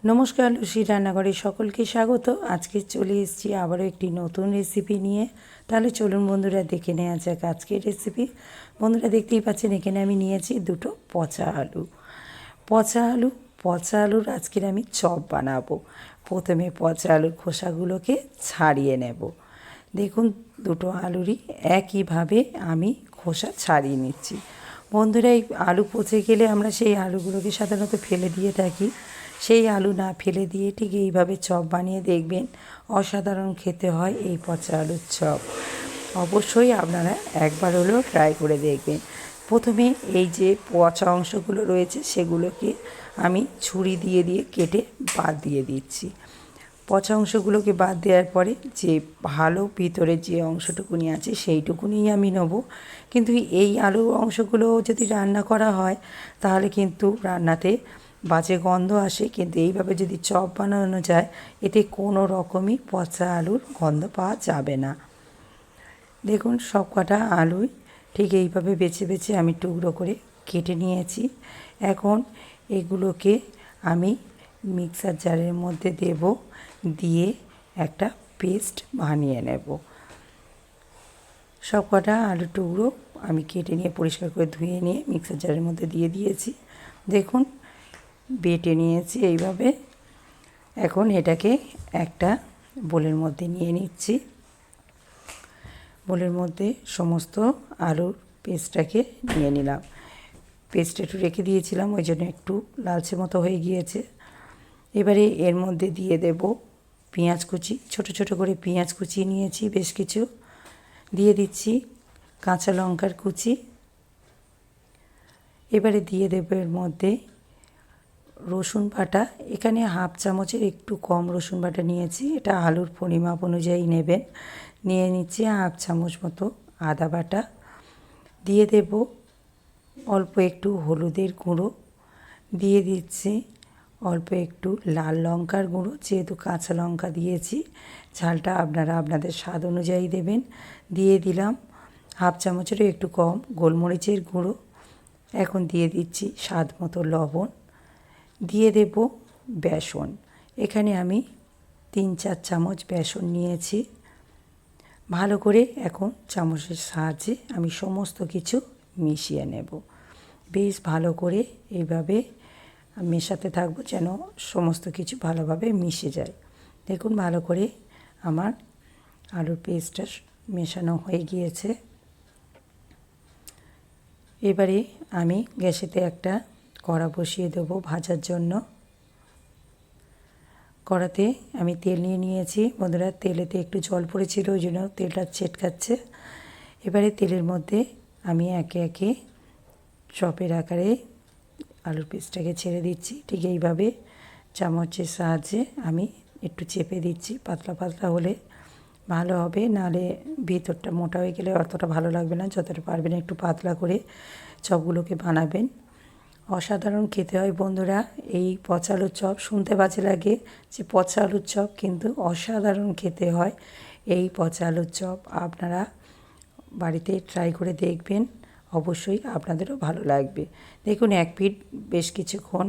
নমস্কার, লুসির রান্নাঘরে সকলকে স্বাগত। আজকে চলে এসেছি আবারও একটি নতুন রেসিপি নিয়ে। তাহলে চলুন বন্ধুরা দেখে নেওয়া যাক আজকের রেসিপি। বন্ধুরা দেখতেই পাচ্ছেন এখানে আমি নিয়েছি দুটো পচা আলু। পচা আলুর আজকের আমি চপ বানাবো। প্রথমে পচা আলুর খোসাগুলোকে ছাড়িয়ে নেব। দেখুন দুটো আলুরই একইভাবে আমি খোসা ছাড়িয়ে নিচ্ছি। বন্ধুরা এই আলু পচে গেলে আমরা সেই আলুগুলোকে সাধারণত ফেলে দিয়ে থাকি। সেই আলু না ফেলে দিয়ে ঠিক এইভাবে চপ বানিয়ে দেখবেন, অসাধারণ খেতে হয় এই পচা আলুর চপ। অবশ্যই আপনারা একবার হলেও ট্রাই করে দেখবেন। প্রথমে এই যে পচা অংশগুলো রয়েছে সেগুলোকে আমি ছুরি দিয়ে কেটে বাদ দিয়ে দিচ্ছি। পচা অংশগুলোকে বাদ দেওয়ার পরে যে ভালো ভিতরে যে অংশটুকুনি আছে সেইটুকুনি আমি নেব। কিন্তু এই আলুর অংশগুলো যদি রান্না করা হয় তাহলে কিন্তু রান্নাতে বাজে গন্ধ আসে, কিন্তু এইভাবে যদি চপ বানানো যায় এতে কোনো রকমই পচা আলুর গন্ধ পাওয়া যাবে না। দেখুন সব কটা আলুই ঠিক এইভাবে বেছে বেছে আমি টুকরো করে কেটে নিয়েছি। এখন এগুলোকে আমি মিক্সার জারের মধ্যে দেব, দিয়ে একটা পেস্ট বানিয়ে নেব। সব কটা আলু টুকরো আমি কেটে নিয়ে পরিষ্কার করে ধুয়ে নিয়ে মিক্সার জারের মধ্যে দিয়ে দিয়েছি। দেখুন বেটে নিয়েছি এইভাবে। এখন এটাকে একটা বোলের মধ্যে নিয়ে নিচ্ছি। বোলের মধ্যে সমস্ত আলুর পেস্টটাকে নিয়ে নিলাম। পেস্ট একটু রেখে দিয়েছিলাম, ওই জন্য একটু লালচে মতো হয়ে গিয়েছে। এবারে এর মধ্যে দিয়ে দেব পেঁয়াজ কুচি। ছোট ছোট করে পেঁয়াজ কুচি নিয়েছি বেশ কিছু। দিয়ে দিচ্ছি কাঁচা লঙ্কার কুচি। এবারে দিয়ে দেব এর মধ্যে রসুন বাটা। এখানে হাফ চামচের একটু কম রসুন বাটা নিয়েছি, এটা আলুর পরিমাপ অনুযায়ী নেবেন। নিয়ে নিচ্ছি হাফ চামচ মতো আদা বাটা। দিয়ে দেব অল্প একটু হলুদের গুঁড়ো। দিয়ে দিচ্ছি অল্প একটু লাল লঙ্কার গুঁড়ো, যেহেতু কাঁচা লঙ্কা দিয়েছি ঝালটা আপনারা আপনাদের স্বাদ অনুযায়ী দেবেন। দিয়ে দিলাম হাফ চামচেরও একটু কম গোলমরিচের গুঁড়ো। এখন দিয়ে দিচ্ছি স্বাদ মতো লবণ। দিয়ে দেব বেসন। এখানে আমি 3-4 চামচ বেসন নিয়েছি। ভালো করে এখন চামচের সাহায্যে আমি সমস্ত কিছু মিশিয়ে নেব। বেশ ভালো করে এইভাবে মেশাতে থাকবো যেন সমস্ত কিছু ভালোভাবে মিশে যায়। দেখুন ভালো করে আমার আলুর পেস্টটা মেশানো হয়ে গিয়েছে। এবারে আমি গ্যাসেতে একটা কড়া বসিয়ে দেবো ভাজার জন্য। কড়াতে আমি তেল নিয়ে নিয়েছি। বন্ধুরা তেলেতে একটু জল পড়েছিল, ওই জন্য তেলটা ছেটকাচ্ছে। এবারে তেলের মধ্যে আমি একে একে চপের আকারে আলুর পিসটাকে ছেড়ে দিচ্ছি। ঠিক এইভাবে চামচের সাহায্যে আমি একটু চেপে দিচ্ছি। পাতলা পাতলা হলে ভালো হবে, নাহলে ভিতরটা মোটা হয়ে গেলে অতটা ভালো লাগবে না। যতটা পারবেন একটু পাতলা করে চপগুলোকে বানাবেন। অসাধারণ খেতে হয় বন্ধুরা এই পচা আলুর চপ। শুনতে বাজে লাগে যে পচা আলুর চপ, কিন্তু অসাধারণ খেতে হয় এই পচা আলুর চপ। আপনারা বাড়িতে ট্রাই করে দেখবেন, অবশ্যই আপনাদেরও ভালো লাগবে। দেখুন এক পিঠ বেশ কিছুক্ষণ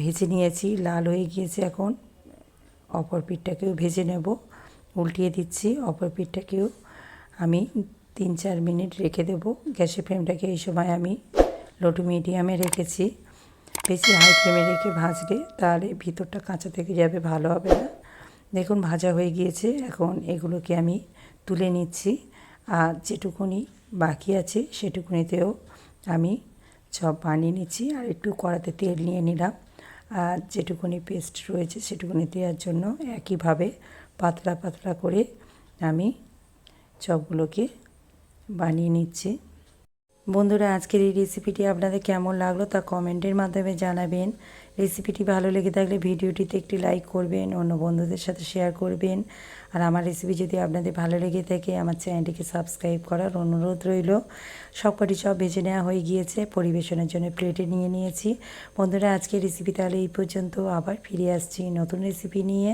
ভেজে নিয়েছি, লাল হয়ে গিয়েছে। এখন অপর পিঠটাকেও ভেজে নেব। উল্টিয়ে দিচ্ছি। অপর পিঠটাকেও আমি 3-4 মিনিট রেখে দেব। গ্যাসের ফ্লেমটাকে এই সময় আমি লো টু মিডিয়ামে রেখেছি। বেশি হাই ফ্লেমে রেখে ভাজলে তাহলে ভিতরটা কাঁচা থেকে যাবে, ভালো হবে না। দেখুন ভাজা হয়ে গিয়েছে। এখন এগুলোকে আমি তুলে নিচ্ছি। আর যেটুকুনি বাকি আছে সেটুকুনিতেও আমি চপ বানিয়ে নিচ্ছি। আর একটু কড়াতে তেল নিয়ে নিলাম। আর যেটুকুনি পেস্ট রয়েছে সেটুকুনি দেওয়ার জন্য একইভাবে পাতলা পাতলা করে আমি চপগুলোকে বানিয়ে নিচ্ছি। বন্ধুরা আজকের এই রেসিপিটি আপনাদের কেমন লাগলো তা কমেন্টের মাধ্যমে জানাবেন। রেসিপিটি ভালো লেগে থাকলে ভিডিওটিতে একটি লাইক করবেন, অন্য বন্ধুদের সাথে শেয়ার করবেন। আর আমার রেসিপি যদি আপনাদের ভালো লেগে থাকে আমার চ্যানেলটিকে সাবস্ক্রাইব করার অনুরোধ রইল। সবকটি চপ ভেজে নেওয়া হয়ে গিয়েছে, পরিবেশনের জন্য প্লেটে নিয়ে নিয়েছি। বন্ধুরা আজকের রেসিপি তাহলে এই পর্যন্ত। আবার ফিরে আসছি নতুন রেসিপি নিয়ে।